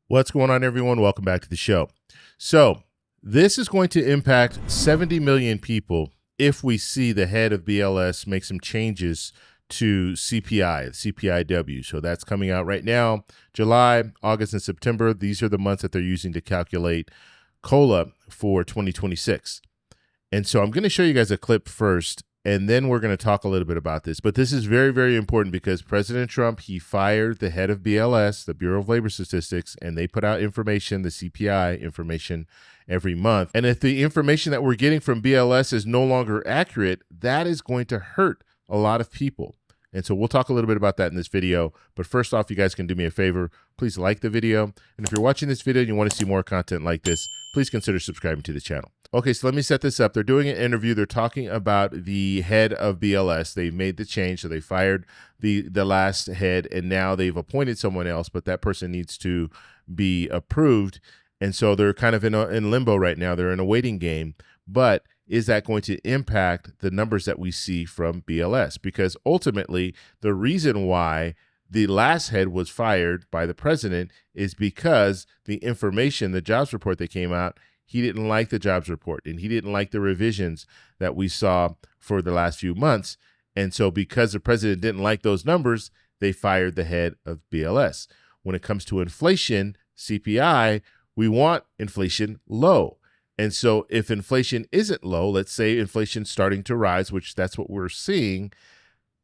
What's going on, everyone? Welcome back to the show. So this is going to impact 70 million people if we see the head of BLS make some changes to CPI, CPIW. So that's coming out right now, July, August, and September. These are the months that they're using to calculate COLA for 2026. And so I'm going to show you guys a clip first, and then we're going to talk a little bit about this. But this is very, very important because President Trump, he fired the head of BLS, the Bureau of Labor Statistics, and they put out information, the CPI information, every month. And if the information that we're getting from BLS is no longer accurate, that is going to hurt a lot of people. And so we'll talk a little bit about that in this video. But first off, you guys can do me a favor. Please like the video. And if you're watching this video and you want to see more content like this, please consider subscribing to the channel. Okay, so let me set this up. They're doing an interview. They're talking about the head of BLS. They've made the change. So they fired the last head, and now they've appointed someone else, but that person needs to be approved. And so they're kind of in limbo right now. They're in a waiting game. But is that going to impact the numbers that we see from BLS? Because ultimately, the reason why the last head was fired by the president is because the information, the jobs report that came out, he didn't like the jobs report, and he didn't like the revisions that we saw for the last few months. And so because the president didn't like those numbers, they fired the head of BLS. When it comes to inflation, CPI, we want inflation low. And so if inflation isn't low, let's say inflation's starting to rise, which that's what we're seeing,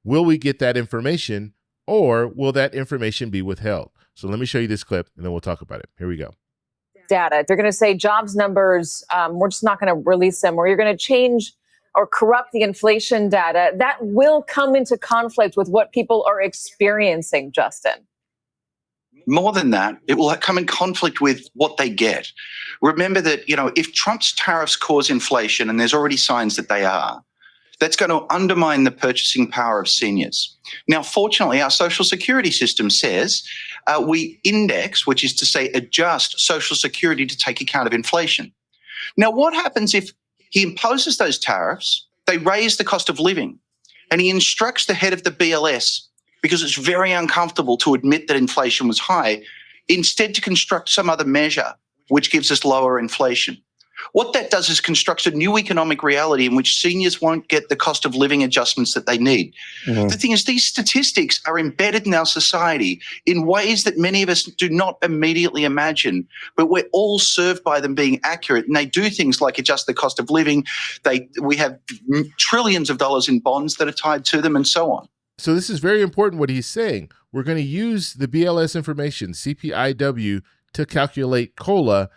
will we get that information, or will that information be withheld? So let me show you this clip, and then we'll talk about it. Here we go. Data. They're going to say jobs numbers, we're just not going to release them, or you're going to change or corrupt the inflation data. That will come into conflict with what people are experiencing, Justin. More than that, it will come in conflict with what they get. Remember that, if Trump's tariffs cause inflation, and there's already signs that they are, that's going to undermine the purchasing power of seniors. Now, fortunately, our Social Security system says we index, which is to say adjust Social Security to take account of inflation. Now, what happens if he imposes those tariffs, they raise the cost of living, and he instructs the head of the BLS, because it's very uncomfortable to admit that inflation was high, instead to construct some other measure which gives us lower inflation? What that does is constructs a new economic reality in which seniors won't get the cost of living adjustments that they need. Mm-hmm. The thing is, these statistics are embedded in our society in ways that many of us do not immediately imagine, but we're all served by them being accurate. And they do things like adjust the cost of living. We have trillions of dollars in bonds that are tied to them, and so on. So this is very important what he's saying. We're going to use the BLS information, CPIW, to calculate COLA.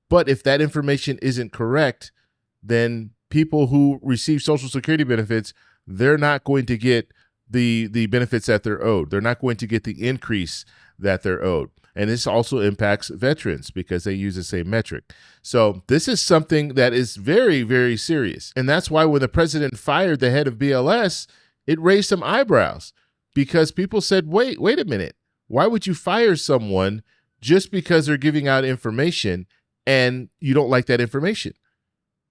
But if that information isn't correct, then people who receive Social Security benefits, they're not going to get the benefits that they're owed. They're not going to get the increase that they're owed. And this also impacts veterans because they use the same metric. So this is something that is very, very serious. And that's why when the president fired the head of BLS, it raised some eyebrows because people said, wait a minute. Why would you fire someone just because they're giving out information and you don't like that information?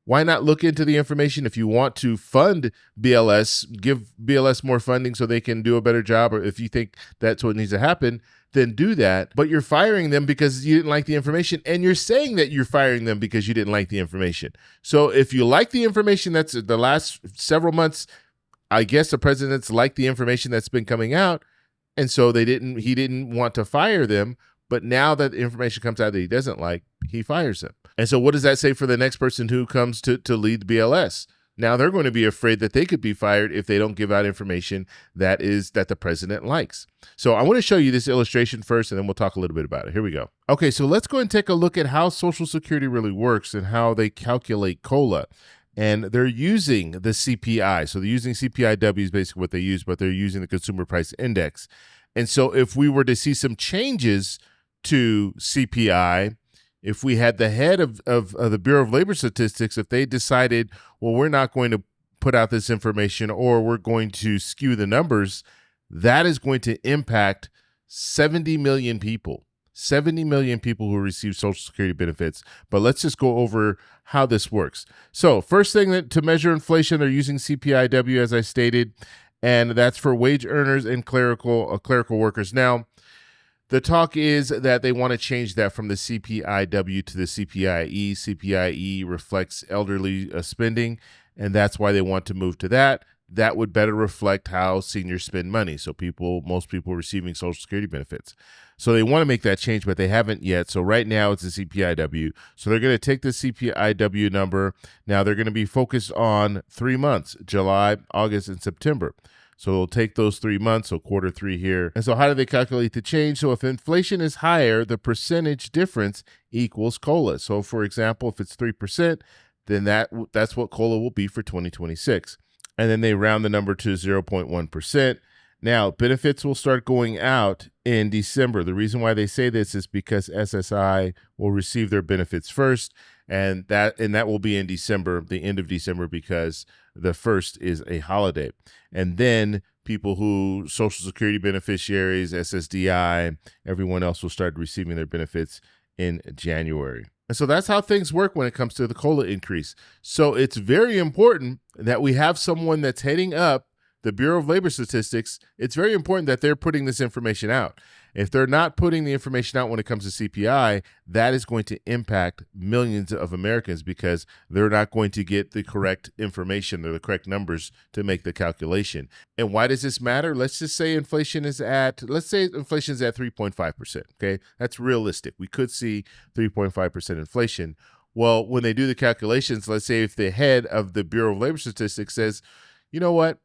Why not look into the information? If you want to fund BLS, give BLS more funding so they can do a better job, or if you think that's what needs to happen, then do that. But you're firing them because you didn't like the information, and you're saying that you're firing them because you didn't like the information. So if you like the information that's the last several months, I guess the president's liked the information that's been coming out, and so he didn't want to fire them. But now that information comes out that he doesn't like, he fires them. And so what does that say for the next person who comes to lead the BLS? Now they're going to be afraid that they could be fired if they don't give out information that the president likes. So I want to show you this illustration first, and then we'll talk a little bit about it. Here we go. Okay, so let's go and take a look at how Social Security really works and how they calculate COLA. And they're using the CPI. So they're using CPIW is basically what they use, but they're using the Consumer Price Index. And so if we were to see some changes to CPI, if we had the head of the Bureau of Labor Statistics, if they decided, well, we're not going to put out this information or we're going to skew the numbers, that is going to impact 70 million people. 70 million people who receive Social Security benefits. But let's just go over how this works. So first thing, to measure inflation, they're using CPIW, as I stated, and that's for wage earners and clerical workers. Now, The talk is that they want to change that from the CPIW to the CPIE. CPIE reflects elderly spending, and that's why they want to move to that. That would better reflect how seniors spend money. So most people receiving Social Security benefits. So they want to make that change, but they haven't yet. So right now it's the CPIW. So they're going to take the CPIW number. Now they're going to be focused on 3 months, July, August, and September. So they'll take those 3 months, so quarter 3 here. And so how do they calculate the change? So if inflation is higher, the percentage difference equals COLA. So for example, if it's 3%, then that's what COLA will be for 2026. And then they round the number to 0.1%. Now, benefits will start going out in December. The reason why they say this is because SSI will receive their benefits first, and that will be in December, the end of December, because the 1st is a holiday. And then people who, Social Security beneficiaries, SSDI, everyone else will start receiving their benefits in January. And so that's how things work when it comes to the COLA increase. So it's very important that we have someone that's heading up the Bureau of Labor Statistics. It's very important that they're putting this information out. If they're not putting the information out when it comes to CPI, that is going to impact millions of Americans because they're not going to get the correct information or the correct numbers to make the calculation. And why does this matter? Let's just say inflation is at 3.5%. Okay, that's realistic. We could see 3.5% inflation. Well, when they do the calculations, let's say if the head of the Bureau of Labor Statistics says, you know what,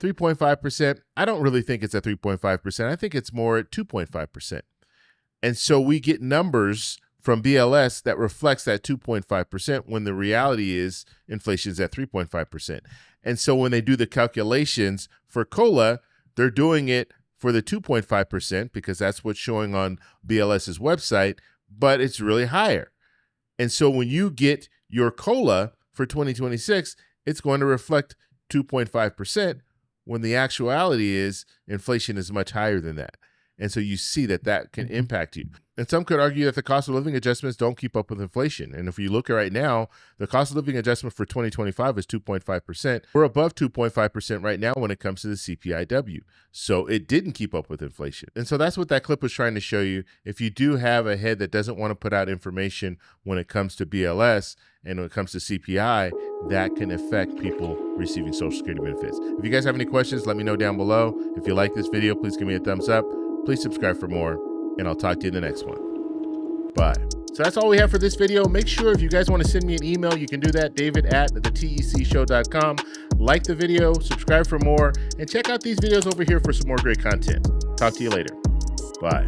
3.5%, I don't really think it's at 3.5%. I think it's more at 2.5%. And so we get numbers from BLS that reflects that 2.5% when the reality is inflation is at 3.5%. And so when they do the calculations for COLA, they're doing it for the 2.5% because that's what's showing on BLS's website, but it's really higher. And so when you get your COLA for 2026, it's going to reflect 2.5%. when the actuality is inflation is much higher than that. And so you see that can impact you. And some could argue that the cost of living adjustments don't keep up with inflation. And if you look at right now, the cost of living adjustment for 2025 is 2.5%. We're above 2.5% right now when it comes to the CPIW. So it didn't keep up with inflation. And so that's what that clip was trying to show you. If you do have a head that doesn't want to put out information when it comes to BLS and when it comes to CPI, that can affect people receiving Social Security benefits. If you guys have any questions, let me know down below. If you like this video, please give me a thumbs up. Please subscribe for more, and I'll talk to you in the next one. Bye. So that's all we have for this video. Make sure if you guys want to send me an email, you can do that, david@thetecshow.com. Like the video, subscribe for more, and check out these videos over here for some more great content. Talk to you later. Bye.